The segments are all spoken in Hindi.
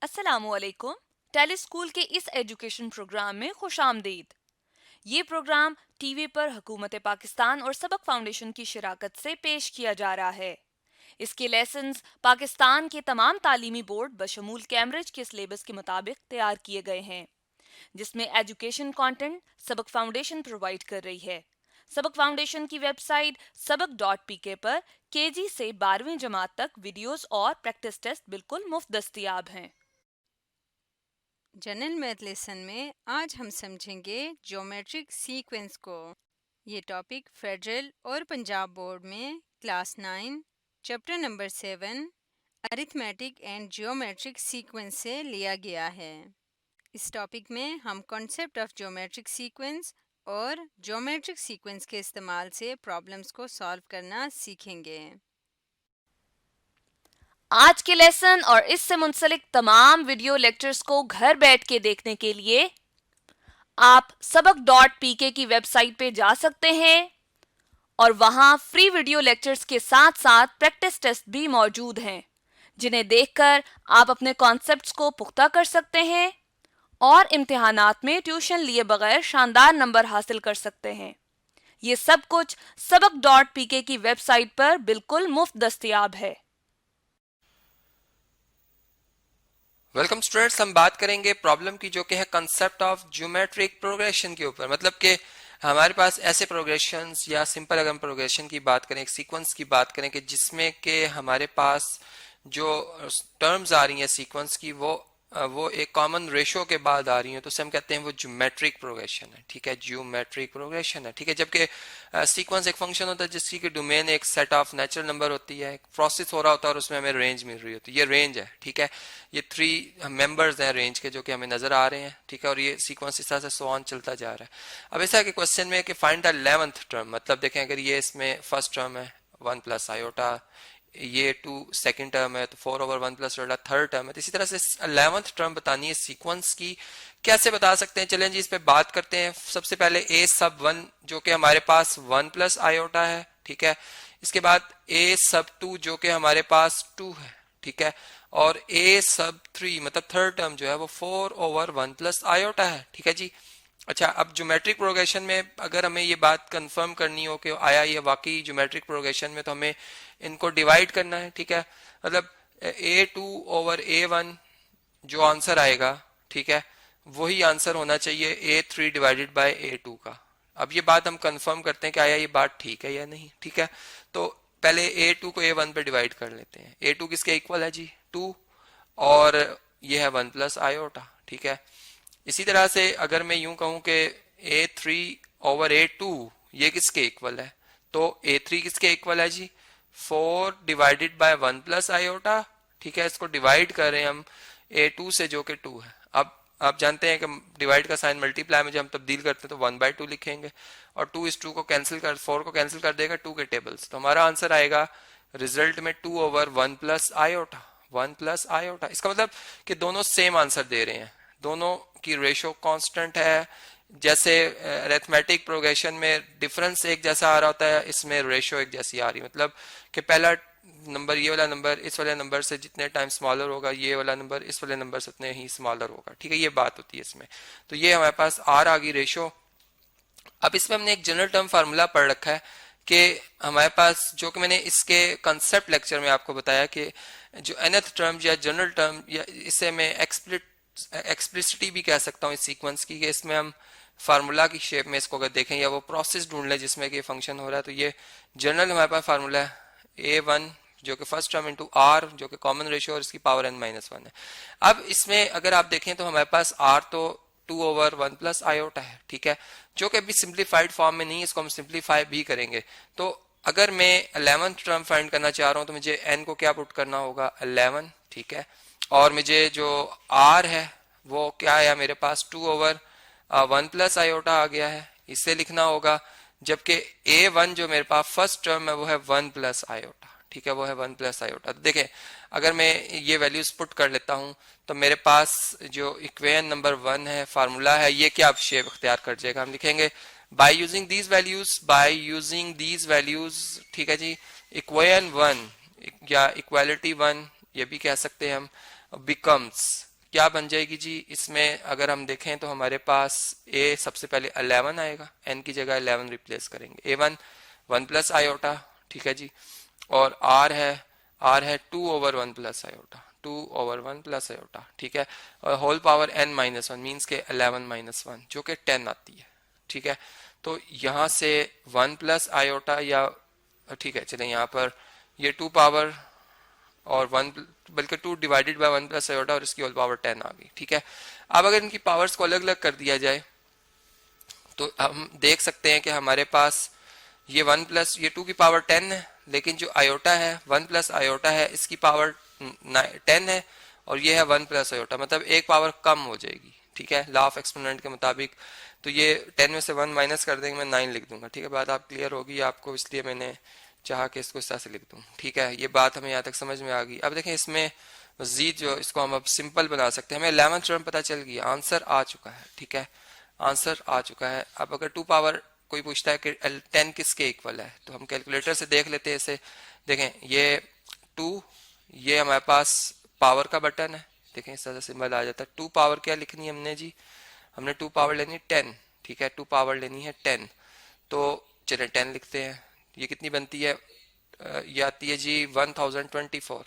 अस्सलामुअलैकुम। टेली स्कूल के इस एजुकेशन प्रोग्राम में खुशामदीद। ये प्रोग्राम टीवी पर हुकूमत पाकिस्तान और सबक फाउंडेशन की शराकत से पेश किया जा रहा है। इसके लेसन्स पाकिस्तान के तमाम तालीमी बोर्ड बशमूल कैम्ब्रिज के सिलेबस के मुताबिक तैयार किए गए हैं, जिसमें एजुकेशन कंटेंट सबक फाउंडेशन प्रोवाइड कर रही है। सबक फाउंडेशन की वेबसाइट sabak.pk पर केजी से 12वीं जमात तक वीडियोस और प्रैक्टिस टेस्ट बिल्कुल मुफ्त दस्तयाब हैं। जनरल मैथ लेसन में आज हम समझेंगे ज्योमेट्रिक सीक्वेंस को। ये टॉपिक फेडरल और पंजाब बोर्ड में class 9 chapter number 7 arithmetic and geometric sequence से लिया गया है। इस टॉपिक में हम कॉन्सेप्ट ऑफ ज्योमेट्रिक सीक्वेंस और ज्योमेट्रिक सीक्वेंस के इस्तेमाल से प्रॉब्लम्स को सॉल्व करना सीखेंगे। आज के लेसन और इससे मुंसलिक तमाम वीडियो लेक्चर्स को घर बैठ के देखने के लिए आप sabak.pk की वेबसाइट पे जा सकते हैं और वहां फ्री वीडियो लेक्चर्स के साथ साथ प्रैक्टिस टेस्ट भी मौजूद हैं, जिन्हें देखकर आप अपने कॉन्सेप्ट्स को पुख्ता कर सकते हैं और इम्तिहानात में ट्यूशन लिए बगैर शानदार नंबर हासिल कर सकते हैं। ये सब कुछ sabak.pk की वेबसाइट पर बिल्कुल मुफ्त दस्तयाब है। वेलकम स्टूडेंट्स, हम बात करेंगे प्रॉब्लम की जो कि है कंसेप्ट ऑफ ज्योमेट्रिक प्रोग्रेशन के ऊपर। मतलब कि हमारे पास ऐसे प्रोग्रेशंस या सिंपल अगर हम प्रोग्रेशन की बात करें, एक सीक्वेंस की बात करें कि जिसमें के हमारे पास जो टर्म्स आ रही हैं सीक्वेंस की वो एक कॉमन रेशो के बाद आ रही है, तो उसे हम कहते हैं वो ज्योमेट्रिक प्रोग्रेशन है। ठीक है, ज्योमेट्रिक प्रोग्रेशन है। ठीक है, जबकि सीक्वेंस एक फंक्शन होता है जिसकी कि डोमेन एक सेट ऑफ नेचुरल नंबर होती है, एक प्रोसेस हो रहा होता है और उसमें हमें रेंज मिल रही होती है। ये रेंज है। ठीक है, ये 3 मेंबर्स हैं रेंज के जो कि हमें नजर आ रहे हैं। ठीक है, और ये सीक्वेंस इस तरह से सो ऑन चलता जा रहा है। अब ऐसा कि क्वेश्चन में कि फाइंड द 11th टर्म, मतलब देखें अगर ये इसमें फर्स्ट टर्म है 1 प्लस आयोटा, ये 2 सेकंड टर्म है, तो 4/1 प्लस थर्ड टर्म है, तो इसी तरह से 11th टर्म बतानी है सीक्वेंस की। कैसे बता सकते हैं, चलें जी इस पे बात करते हैं। सबसे पहले a सब 1 जो कि हमारे पास 1 प्लस आयोटा है। ठीक है, इसके बाद a सब 2 जो कि हमारे पास 2 है। ठीक है, और a सब 3 मतलब थर्ड टर्म जो है वो 4/1 प्लस आयोटा है। ठीक है जी। अच्छा, अब ज्योमेट्रिक प्रोग्रेशन में अगर हमें ये बात कंफर्म करनी हो कि आया ये वाकई ज्योमेट्रिक प्रोग्रेशन में, तो हमें इनको डिवाइड करना है। ठीक है, मतलब a2/a1 जो आंसर आएगा, ठीक है, वही आंसर होना चाहिए a3 डिवाइडेड बाय a2 का। अब ये बात हम कंफर्म करते हैं कि आया ये बात ठीक है या नहीं। ठीक है, तो पहले a2 को a1 पे डिवाइड कर लेते हैं। a2 किसके इक्वल है जी, 2, और ये है 1 प्लस आयोटा। ठीक है, इसी तरह से अगर मैं यूं कहूं कि a3/a2 ये किसके इक्वल है, तो a3 किसके इक्वल है जी, 4 डिवाइडेड बाय 1 प्लस आयोटा। ठीक है, इसको डिवाइड करें हम a2 से जो कि 2 है। अब आप जानते हैं कि डिवाइड का साइन मल्टीप्लाई में जब हम तब्दील करते हैं तो 1/2 लिखेंगे, और 2 इस 2 को कैंसिल कर 4 को कैंसिल कर देगा 2 के टेबल्स, तो हमारा आंसर आएगा रिजल्ट में 2/1 प्लस आयोटा, 1 प्लस आयोटा। इसका मतलब कि दोनों सेम आंसर दे रहे हैं, दोनों की रेशो कांस्टेंट है। जैसे अरिथमेटिक प्रोग्रेशन में डिफरेंस एक जैसा आ रहा होता है, इसमें रेशो एक जैसी आ रही है। मतलब कि पहला नंबर ये वाला नंबर इस वाले नंबर से जितने टाइम स्मॉलर होगा, ये वाला नंबर इस वाले नंबर से उतने ही स्मॉलर होगा। ठीक है, ये बात होती है इसमें। तो ये हमारे पास आर आ गई रेशो। अब इसमें हमने एक जनरल टर्म फार्मूला पढ़ रखा है कि हमारे पास, जो कि मैंने इसके कंसेप्ट लेक्चर में आपको बताया कि जो nth टर्म या जनरल टर्म, या इसे मैं एक्सप्लिसिटी भी कह सकता हूँ इस सीक्वेंस की, कि इसमें हम फार्मूला की शेप में इसको अगर देखें या वो प्रोसेस ढूंढ लें जिसमें कि फंक्शन हो रहा है, तो ये जनरल हमारे पास फार्मूला है a1 जो कि फर्स्ट टर्म इंटू r जो कि कॉमन रेशियो और इसकी पावर n-1 है। अब इसमें अगर आप देखें तो हमारे पास r तो 2/1 प्लस आयोटा है। ठीक है, जो कि अभी सिंप्लीफाइड फॉर्म में नहीं, इसको हम सिंप्लीफाई भी करेंगे। तो अगर मैं 11th टर्म फाइंड करना चाह रहा हूं तो मुझे n को क्या पुट करना होगा, 11। ठीक है, और मुझे जो r है वो क्या आया मेरे पास, 2/1 प्लस आयोटा आ गया है, इससे लिखना होगा। जबकि a1 जो मेरे पास फर्स्ट टर्म है वो है 1 प्लस आयोटा। ठीक है, वो है 1 प्लस आयोटा। तो देखें अगर मैं ये वैल्यूज पुट कर लेता हूं तो मेरे पास जो इक्वेशन नंबर 1 है, फार्मूला है, ये क्या शेप अख्तियार कर जाएगा, हम लिखेंगे बाय यूजिंग दीज वैल्यूज। ठीक है जी, इक्वेशन 1 या इक्वालिटी 1 ये भी कह सकते हैं हम, बिकम्स क्या बन जाएगी जी, इसमें अगर हम देखें तो हमारे पास a सबसे पहले 11 आएगा, n की जगह 11 रिप्लेस करेंगे, a1 1 प्लस आयोटा, ठीक है जी, और r है 2 over 1 plus iota, 2 over 1 plus iota, ठीक है, और whole power n minus one means के 11 माइनस वन जो कि 10 आती है, ठीक है। तो यहाँ से 1 प्लस आयोटा या ठीक है, चले यहाँ पर ये 2 पावर और 1 बल्कि 2 डिवाइडेड बाय 1 प्लस आयोटा और इसकी होल पावर 10 आ गई, ठीक है। अब अगर इनकी पावर्स को अलग अलग कर दिया जाए तो हम देख सकते हैं कि हमारे पास ये 1 प्लस ये 2 की पावर 10 है, लेकिन जो आयोटा है 1 प्लस आयोटा है इसकी पावर 10 है, और ये है 1 प्लस आयोटा, मतलब एक पावर कम हो जाएगी, ठीक है, लॉ ऑफ एक्सपोनेंट के मुताबिक। तो ये 10 में से 1 माइनस कर देंगे, मैं 9 लिख दूंगा, ठीक है, बात आप क्लियर होगी आपको, इसलिए मैंने चाह के इसको इस तरह से लिख दूं, ठीक है, ये बात हमें यहाँ तक समझ में आ गई। अब देखें इसमें मजीद जो इसको हम अब सिंपल बना सकते हैं, हमें 11th टर्म पता चल गया, आंसर आ चुका है, ठीक है, आंसर आ चुका है। अब अगर 2 पावर कोई पूछता है कि 10 किसके इक्वल है, तो हम कैलकुलेटर से देख लेते हैं इसे, देखें ये 2, ये हमारे पास पावर का बटन है, देखें इस तरह से सिंबल आ जाता है। 2 पावर क्या लिखनी है हमने जी, हमने 2 पावर लेनी है 10, ठीक है, 2 पावर लेनी है 10, तो चलिए 10 लिखते हैं। ये कितनी बनती है, ये आती है जी 1024,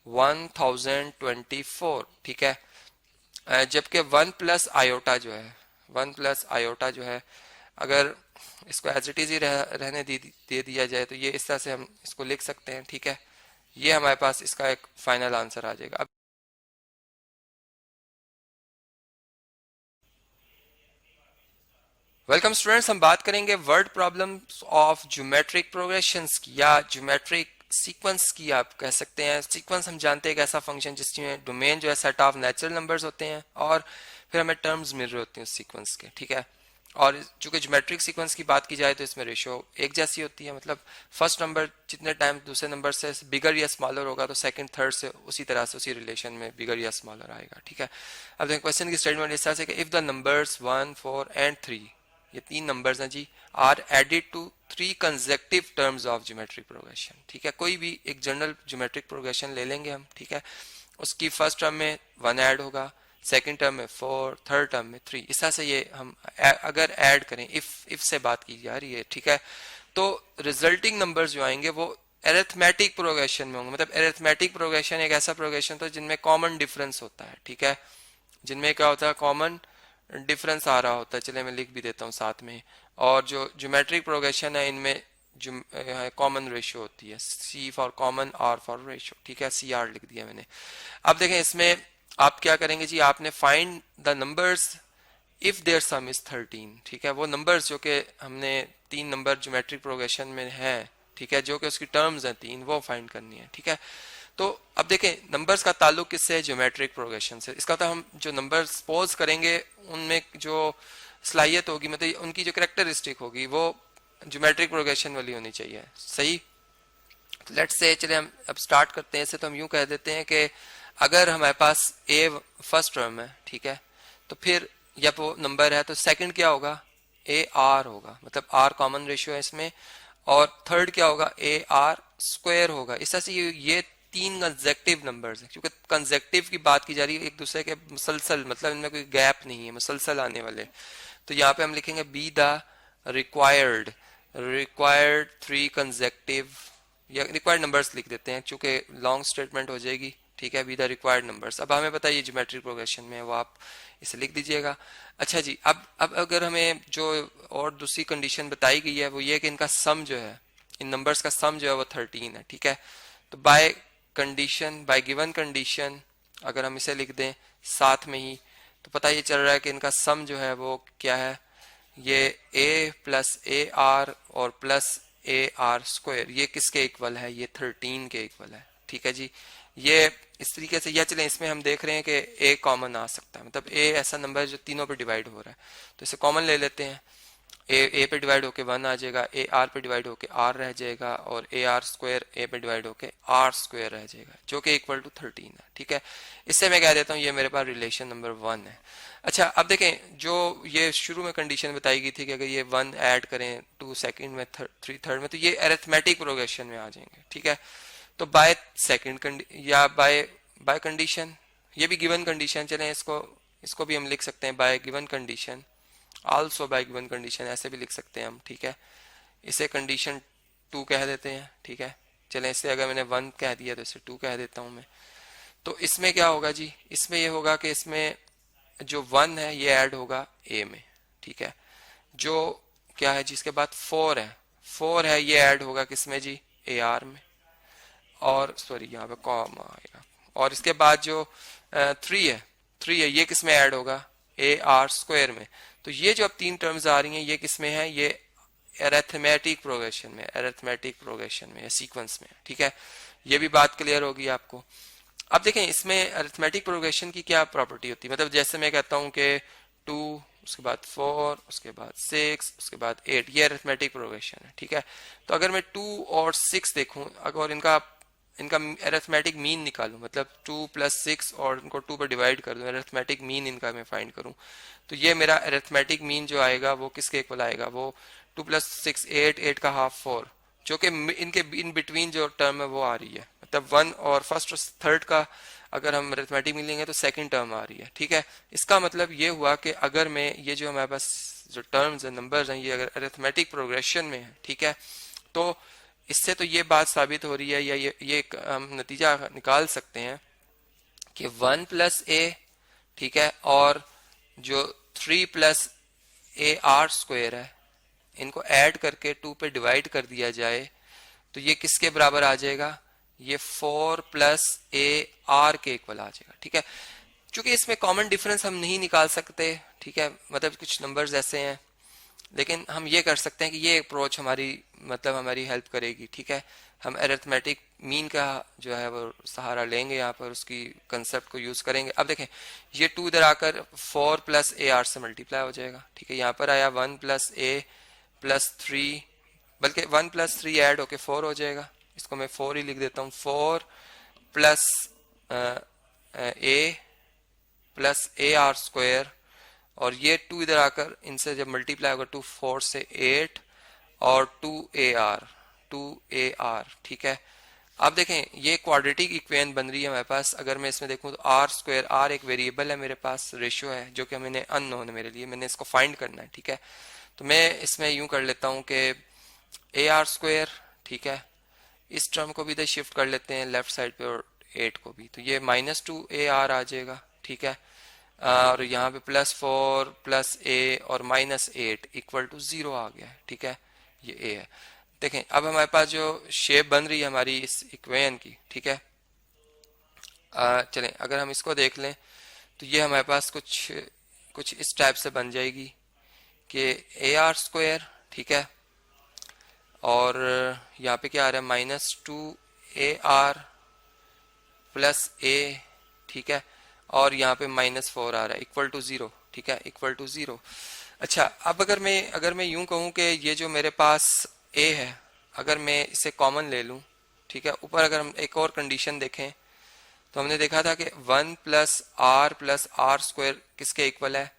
1024, ठीक है। जबकि 1 प्लस आयोटा जो है, 1 प्लस आयोटा जो है, अगर इसको एज इट इज ही रहने दे दिया जाए तो ये इस तरह से हम इसको लिख सकते हैं, ठीक है, ये हमारे पास इसका एक फाइनल आंसर आ जाएगा। अब वेलकम स्टूडेंट्स, हम बात करेंगे word problems of geometric progressions की या ज्योमेट्रिक सीक्वेंस की, आप कह सकते हैं। सीक्वेंस हम जानते हैं एक ऐसा फंक्शन जिसमें डोमेन जो है सेट ऑफ नेचुरल नंबर्स होते हैं और फिर हमें टर्म्स मिल रहे होते हैं उस सीक्वेंस के, ठीक है। और चूंकि ज्योमेट्रिक सीक्वेंस की बात की जाए तो इसमें रेशियो एक जैसी होती है, मतलब फर्स्ट नंबर जितने टाइम दूसरे नंबर से बिगर या स्मॉलर होगा तो सेकंड थर्ड से उसी तरह से उसी रिलेशन में बिगर या स्मॉलर आएगा, ठीक है। अब देखो क्वेश्चन की स्टेटमेंट इस तरह से कि इफ द नंबर्स 1 4 एंड 3, ये 3 नंबर्स हैं जी, are added to 3 consecutive terms of geometric progression, ठीक है। कोई भी एक जनरल ज्योमेट्रिक प्रोग्रेशन ले लेंगे हम, ठीक है, उसकी फर्स्ट टर्म में 1 ऐड होगा, सेकंड टर्म में 4, थर्ड टर्म में 3, इस तरह से ये हम अगर ऐड करें, इफ से बात की जा रही है, ठीक है, तो रिजल्टिंग नंबर्स जो आएंगे वो एरिथमेटिक प्रोग्रेशन में होंगे। मतलब एरिथमेटिक प्रोग्रेशन एक ऐसा प्रोग्रेशन तो जिनमें कॉमन डिफरेंस होता है, ठीक है, जिनमें क्या होता है, कॉमन डिफरेंस आ रहा होता है, चले मैं लिख भी देता हूँ साथ में। और जो ज्योमेट्रिक प्रोग्रेशन है इनमें कॉमन रेशियो होती है, C for common, R for ratio, ठीक है, सी आर लिख दिया मैंने। अब देखें इसमें आप क्या करेंगे जी, आपने find the numbers if their sum is 13, ठीक है, वो नंबर्स जो कि हमने 3 नंबर ज्योमेट्रिक प्रोग्रेशन में है, ठीक है, जो कि उसकी टर्म्स हैं 3, वो फाइंड करनी है, ठीक है। तो अब देखें नंबर्स का ताल्लुक किससे है, ज्योमेट्रिक प्रोग्रेशन से। इसका तो हम जो नंबर सपोज करेंगे उनमें जो सलाहियत होगी, मतलब उनकी जो करेक्टरिस्टिक होगी वो ज्योमेट्रिक प्रोग्रेशन वाली होनी चाहिए, सही। लेट्स से चले हम अब स्टार्ट करते हैं इसे, तो हम यूं कह देते हैं कि अगर हमारे पास ए फर्स्ट टर्म है, ठीक है, तो फिर जब वो नंबर है तो सेकंड क्या होगा, ए आर होगा, मतलब आर कॉमन रेशियो है इसमें, और थर्ड क्या होगा, ए आर स्क्वायर होगा। इस तरह से ये 3 कंसेक्टिव नंबर्स हैं, क्योंकि कंसेक्टिव की बात की जा रही है, एक दूसरे के मुसलसल, मतलब इनमें कोई गैप नहीं है, मुसलसल आने वाले। तो यहाँ पे हम लिखेंगे बी द रिक्वायर्ड 3 कंसेक्टिव, या रिक्वायर्ड नंबर्स लिख देते हैं चूंकि लॉन्ग स्टेटमेंट हो जाएगी, ठीक है, बी द रिक्वायर्ड नंबर्स। अब हमें पता है ये ज्योमेट्रिक प्रोग्रेशन में है, वो आप इसे लिख दीजिएगा। अच्छा जी, अब अगर हमें जो और दूसरी कंडीशन बताई गई है वो ये कि इनका सम जो है, इन नंबर्स का सम जो है वो 13 है, ठीक है। तो by condition, by given condition अगर हम इसे लिख दें साथ में ही, तो पता ये चल रहा है कि इनका सम जो है वो क्या है, ये a प्लस ए आर और प्लस ए आर स्क्वायर, ये किसके इक्वल है, ये 13 के इक्वल है, ठीक है जी। ये इस तरीके से, या चलें इसमें हम देख रहे हैं कि a कॉमन आ सकता है, मतलब a ऐसा नंबर है जो तीनों पे डिवाइड हो रहा है, तो इसे कॉमन ले लेते हैं। ए पे डिवाइड होके 1 आ जाएगा, ए आर पे डिवाइड होके आर रह जाएगा, और ए आर स्क्वायर ए पे डिवाइड होके आर स्क्वायर रह जाएगा, जो कि इक्वल टू 13 है, ठीक है। इससे मैं कह देता हूँ ये मेरे पास रिलेशन नंबर 1 है। अच्छा, अब देखें जो ये शुरू में कंडीशन बताई गई थी कि अगर ये 1 ऐड करें 2 सेकंड में, 3 थर्ड में, तो ये अरिथमेटिक प्रोग्रेशन में आ जाएंगे, ठीक है। तो बाय सेकंड या बाय कंडीशन ये भी गिवन कंडीशन, चलें इसको इसको भी हम लिख सकते हैं bye given condition, also by given condition, ऐसे भी लिख सकते हैं हम, ठीक है। इसे कंडीशन 2 कह देते हैं, ठीक है। चलें इसे अगर मैंने 1 कह दिया तो इसे 2 कह देता हूं मैं। तो इसमें क्या होगा जी, इसमें ये होगा कि इसमें जो 1 है ये ऐड होगा ए में, ठीक है। जो क्या है जिसके बाद 4 है ये ऐड होगा किसमें जी, ए आर में, और सॉरी यहाँ पे कॉमा आएगा। और इसके बाद जो 3 है ये किसमें ऐड होगा, ए आर स्क्वायर में। तो ये जो अब 3 टर्म्स आ रही हैं ये किसमें है, ये अरिथमेटिक प्रोग्रेशन में या सीक्वेंस में, ठीक है। ये भी बात क्लियर होगी आपको। अब देखें इसमें अरिथमेटिक प्रोग्रेशन की क्या प्रॉपर्टी होती है, मतलब जैसे मैं कहता हूं कि 2 उसके बाद 4 उसके बाद 6 उसके बाद 8, ये अरिथमेटिक प्रोग्रेशन है, ठीक है। तो अगर मैं 2 और 6 देखूं, अगर इनका इनका अरिथमेटिक मीन निकालूं, मतलब 2 + 6 और इनको 2 पर डिवाइड कर दूं, अरिथमेटिक मीन इनका मैं फाइंड करूं, तो ये मेरा अरिथमेटिक मीन जो आएगा वो किसके इक्वल आएगा, वो 2 + 6 8 का हाफ 4, जो कि इनके इन बिटवीन जो टर्म है वो आ रही है, मतलब 1 और फर्स्ट और थर्ड का अगर हम अरिथमेटिक मीन लेंगे तो सेकंड टर्म आ रही है, ठीक है। इसका मतलब ये हुआ कि अगर मैं ये जो हमारे पास जो टर्म्स है नंबर्स हैं ये अगर अरिथमेटिक प्रोग्रेशन में है, ठीक है, तो इससे तो ये बात साबित हो रही है या ये हम नतीजा निकाल सकते हैं कि 1 + a, ठीक है, और जो 3 + ar² है इनको ऐड करके 2 पे डिवाइड कर दिया जाए तो ये किसके बराबर आ जाएगा, ये 4 + ar के इक्वल आ जाएगा, ठीक है। चूंकि इसमें कॉमन डिफरेंस हम नहीं निकाल सकते, ठीक है, मतलब कुछ नंबर्स ऐसे हैं, लेकिन हम ये कर सकते हैं कि ये अप्रोच हमारी हेल्प करेगी, ठीक है। हम अरिथमेटिक मीन का जो है वो सहारा लेंगे, यहाँ पर उसकी कंसेप्ट को यूज करेंगे। अब देखें ये 2 इधर आकर 4 + ar से मल्टीप्लाई हो जाएगा, ठीक है। यहाँ पर आया 1 + a + 3, बल्कि 1 + 3 ऐड होके 4 हो जाएगा, इसको मैं 4 ही लिख देता हूँ, 4 + a + ar², और ये 2 इधर आकर इनसे जब मल्टीप्लाई होगा 2 4 से 8 और 2ar, ठीक है। अब देखें ये क्वाड्रेटिक इक्वेशन बन रही है हमारे पास। अगर मैं इसमें देखूं तो r² r एक वेरिएबल है मेरे पास, रेशियो है जो कि मैंने अननोन है मेरे लिए, मैंने इसको फाइंड करना है, ठीक है। तो मैं इसमें यूं कर लेता हूं कि ar², ठीक है, इस टर्म को भी इधर शिफ्ट कर लेते हैं लेफ्ट साइड पे और 8 को भी, तो ये -2ar आ जाएगा, ठीक है। और यहाँ पे +4 + a और -8 = 0 आ गया है, ठीक है, ये a है। देखें अब हमारे पास जो शेप बन रही है हमारी इस इक्वेशन की, ठीक है, चलें अगर हम इसको देख लें तो ये हमारे पास कुछ इस टाइप से बन जाएगी कि ar², ठीक है, और यहाँ पे क्या आ रहा है -2ar + a, ठीक है, और यहाँ पे -4 आ रहा है = 0, ठीक है, = 0। अच्छा अब अगर मैं यूं कहूं कि ये जो मेरे पास a है अगर मैं इसे कॉमन ले लूं, ठीक है, ऊपर अगर हम एक और कंडीशन देखें तो हमने देखा था कि 1 + r + r² किसके इक्वल है,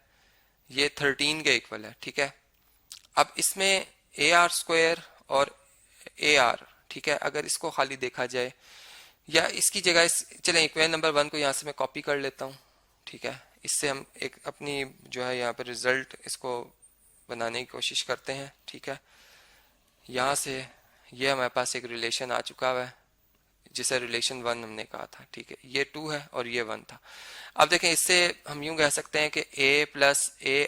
ये 13 के इक्वल है, ठीक है। अब इसमें ar² और ar, ठीक है, अगर इसको खाली देखा जाए या इसकी जगह चलें इक्वेशन नंबर 1 को यहाँ से मैं कॉपी कर लेता हूँ, ठीक है, इससे हम एक अपनी जो है यहाँ पर रिजल्ट इसको बनाने की कोशिश करते हैं, ठीक है। यहाँ से ये हमारे पास एक रिलेशन आ चुका हुआ है जिसे रिलेशन 1 हमने कहा था, ठीक है, ये 2 है और ये 1 था। अब देखें इससे हम यूं कह सकते हैं कि a +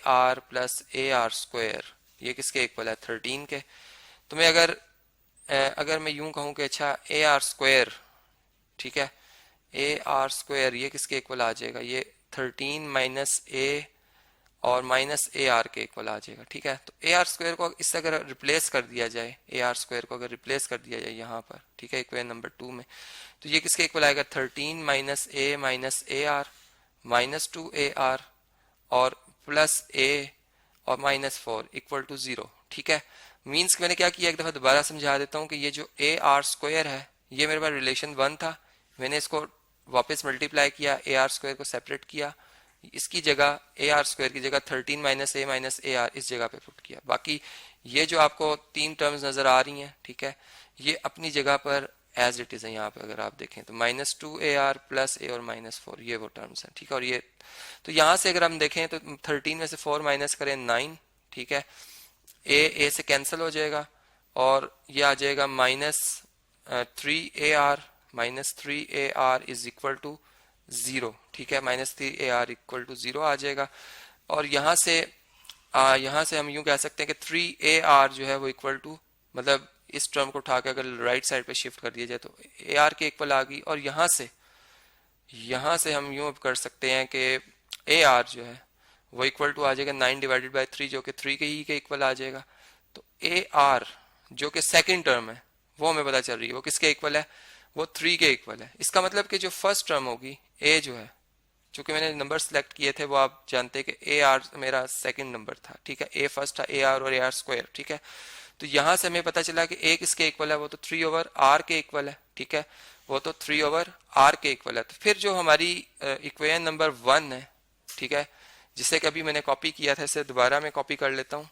ar + ar² ये किसके इक्वल है, 13 के। तो मैं अगर मैं यूं कहूं कि अच्छा ar², ठीक है, ar² ये किसके इक्वल आ जाएगा, ये 13 - a और -ar के इक्वल आ जाएगा, ठीक है। तो ar² को इससे अगर रिप्लेस कर दिया जाए, ar² को अगर रिप्लेस कर दिया जाए यहाँ पर, ठीक है, इक्वेशन नंबर 2 में, तो ये किसके इक्वल आएगा, 13 - a - ar -2ar और +a और -4 = 0, ठीक है। मीन्स मैंने क्या किया, एक दफा दोबारा समझा देता हूँ कि ये जो ar² है ये मेरे पास रिलेशन 1 था, मैंने इसको वापस मल्टीप्लाई किया, ar² को सेपरेट किया, इसकी जगह ar² की जगह 13 - a - ar इस जगह पे पुट किया। बाकी ये जो आपको 3 टर्म्स नजर आ रही हैं, ठीक है, ये अपनी जगह पर एज इट इज है यहाँ पे। अगर आप देखें तो -2AR प्लस ए और -4 ये वो टर्म्स हैं, ठीक है। और ये तो यहाँ से अगर हम देखें तो 13 में से 4 माइनस करें 9, ठीक है। ए से कैंसिल हो जाएगा और ये आ जाएगा -3AR, -3AR is equal to 0, ठीक है। -3AR इक्वल टू 0 आ जाएगा। और यहाँ से हम यूं कह सकते हैं कि 3AR जो है वो इक्वल टू, मतलब इस टर्म को उठा के अगर राइट साइड पे शिफ्ट कर दिया जाए तो AR के इक्वल आ गई। और यहाँ से हम यूं कर सकते हैं कि AR जो है वो इक्वल टू आ जाएगा 9 डिवाइडेड बाई 3, जो कि 3 के इक्वल आ जाएगा। तो AR जो कि सेकंड टर्म है वो हमें पता चल रही है वो किसके इक्वल है, वो 3 के इक्वल है। इसका मतलब कि जो फर्स्ट टर्म होगी A जो है, चूंकि मैंने नंबर सेलेक्ट किए थे वो आप जानते हैं कि AR मेरा सेकंड नंबर था, ठीक है। A फर्स्ट था, AR और AR स्क्वायर, ठीक है। तो यहाँ से हमें पता चला कि A किसके इक्वल है, वो तो 3/R के इक्वल है, ठीक है। वो तो 3/R के इक्वल है। तो फिर जो हमारी इक्वेशन नंबर 1 है, ठीक है, जिसे कभी मैंने कॉपी किया था, इसे दोबारा मैं कॉपी कर लेता हूँ।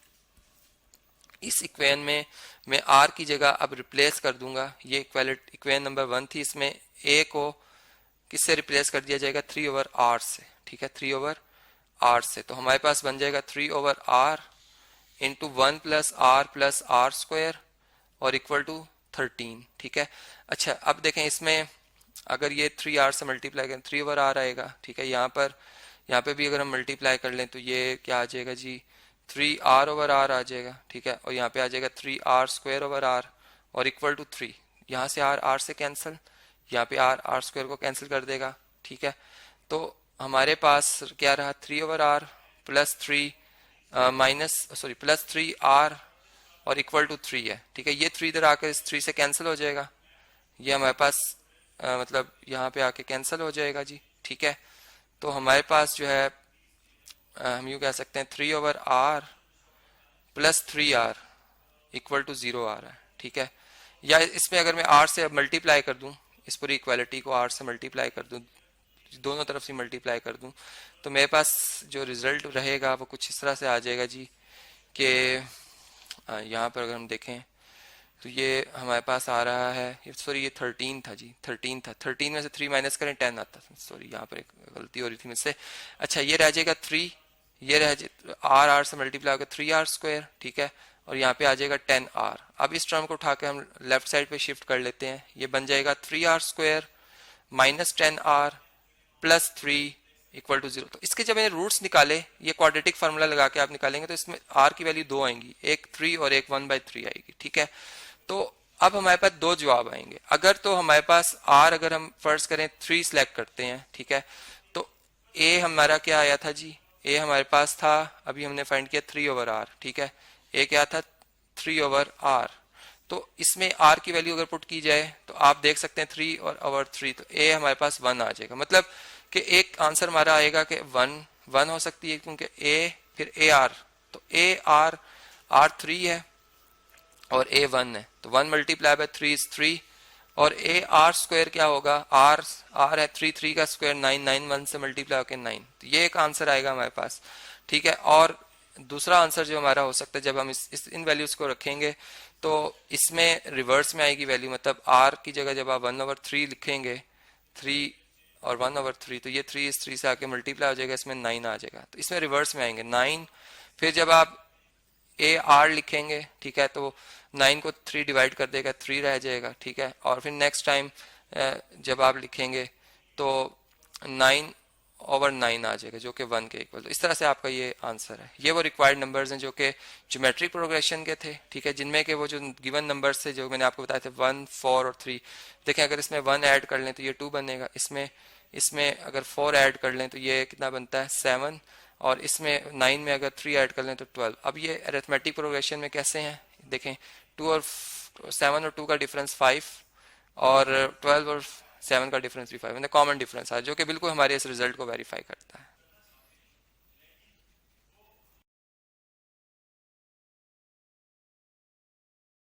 इस इक्वेशन में मैं R की जगह अब रिप्लेस कर दूंगा। ये इक्वेशन नंबर 1 थी, इसमें A को किससे रिप्लेस कर दिया जाएगा, 3/R से, ठीक है, 3/R से। तो हमारे पास बन जाएगा 3/R into 1 plus R square और इक्वल टू 13, ठीक है। अच्छा, अब देखें इसमें अगर ये 3R से मल्टीप्लाई करें 3/R आएगा, ठीक है। यहाँ पे भी अगर हम मल्टीप्लाई कर लें तो ये क्या आ जाएगा जी, 3R/R आ जाएगा, ठीक है। और यहाँ पे आ जाएगा 3R स्क्वायर ओवर R और इक्वल टू 3। यहाँ से R से कैंसिल, यहाँ पे R स्क्वायर को कैंसिल कर देगा, ठीक है। तो हमारे पास क्या रहा, 3/R प्लस 3R और इक्वल टू 3 है, ठीक है। ये 3 इधर आकर इस 3 से कैंसिल हो जाएगा, ये हमारे पास मतलब यहाँ पे आके कैंसिल हो जाएगा जी, ठीक है। तो हमारे पास जो है हम यूँ कह सकते हैं 3/R plus 3R equal to 0 आ रहा है, ठीक है। या इसमें अगर मैं R से मल्टीप्लाई कर दूं, इस पूरी इक्वालिटी को R से मल्टीप्लाई कर दूं, दोनों तरफ से मल्टीप्लाई कर दूं, तो मेरे पास जो रिजल्ट रहेगा वो कुछ इस तरह से आ जाएगा जी कि यहाँ पर अगर हम देखें तो ये हमारे पास आ रहा है, सॉरी ये 13 था जी, 13 था। 13 में से 3 माइनस करें 10 आता था, सॉरी यहाँ पर एक गलती हो रही थी मुझसे। अच्छा, ये रह जाएगा 3, ये रह जाए R से मल्टीप्लाई होगा 3R स्क्वायर, ठीक है। और यहाँ पे आ जाएगा 10R। अब इस टर्म को उठा के हम लेफ्ट साइड पे शिफ्ट कर लेते हैं, ये बन जाएगा 3R square minus 10R plus 3 equal to 0। तो इसके जब मैंने रूट्स निकाले, ये क्वाड्रेटिक फार्मूला लगा के आप निकालेंगे तो इसमें R की वैल्यू 2 आएंगी, एक 3 और एक 1/3 आएगी, ठीक है। तो अब हमारे पास 2 जवाब आएंगे। अगर तो हमारे पास R अगर हम फर्स्ट करें 3 सिलेक्ट करते हैं, ठीक है, तो A हमारा क्या आया था जी, A हमारे पास था, अभी हमने फाइंड किया 3/R, ठीक है। A क्या था, 3/R। तो इसमें R की वैल्यू अगर पुट की जाए तो आप देख सकते हैं 3/3, तो A हमारे पास 1 आ जाएगा। मतलब कि एक आंसर हमारा आएगा कि 1 हो सकती है, क्योंकि A फिर AR, तो R 3 है और A 1 है, तो 1 मल्टीप्लाई बाय 3 इज 3। और AR स्क्वायर क्या होगा, R है 3 का स्क्वायर 9 1 से मल्टीप्लाई होकर 9, तो ये एक आंसर आएगा हमारे पास, ठीक है। और दूसरा आंसर जो हमारा हो सकता है, जब हम इन वैल्यूज को रखेंगे तो इसमें रिवर्स में आएगी वैल्यू, मतलब R की जगह जब आप 1/3 लिखेंगे, 3 और 1/3, तो ये 3 इस 3 से आके मल्टीप्लाई हो जाएगा, इसमें 9 आ जाएगा, तो इसमें रिवर्स में आएंगे 9। फिर जब आप AR लिखेंगे, ठीक है, तो 9 को 3 डिवाइड कर देगा, 3 रह जाएगा, ठीक है। और फिर नेक्स्ट टाइम जब आप लिखेंगे तो 9/9 आ जाएगा, जो कि 1 के इक्वल। तो इस तरह से आपका ये आंसर है। ये वो रिक्वायर्ड नंबर्स हैं जो कि ज्योमेट्रिक प्रोग्रेशन के थे, ठीक है, जिनमें के वो जो गिवन नंबर्स थे जो मैंने आपको बताए थे 1, 4 और 3। देखें, अगर इसमें 1 ऐड कर लें तो ये 2 बनेगा, इसमें अगर 4 ऐड कर लें तो ये कितना बनता है, 7, और इसमें 9 में अगर 3 ऐड कर लें तो 12। अब ये अरिथमेटिक प्रोग्रेशन में कैसे हैं, देखें, 2 और 7 और 2 का डिफरेंस 5 और 12 और 7 का डिफरेंस भी 5, मतलब कॉमन डिफरेंस है, जो कि बिल्कुल हमारे इस रिजल्ट को वेरीफाई करता है।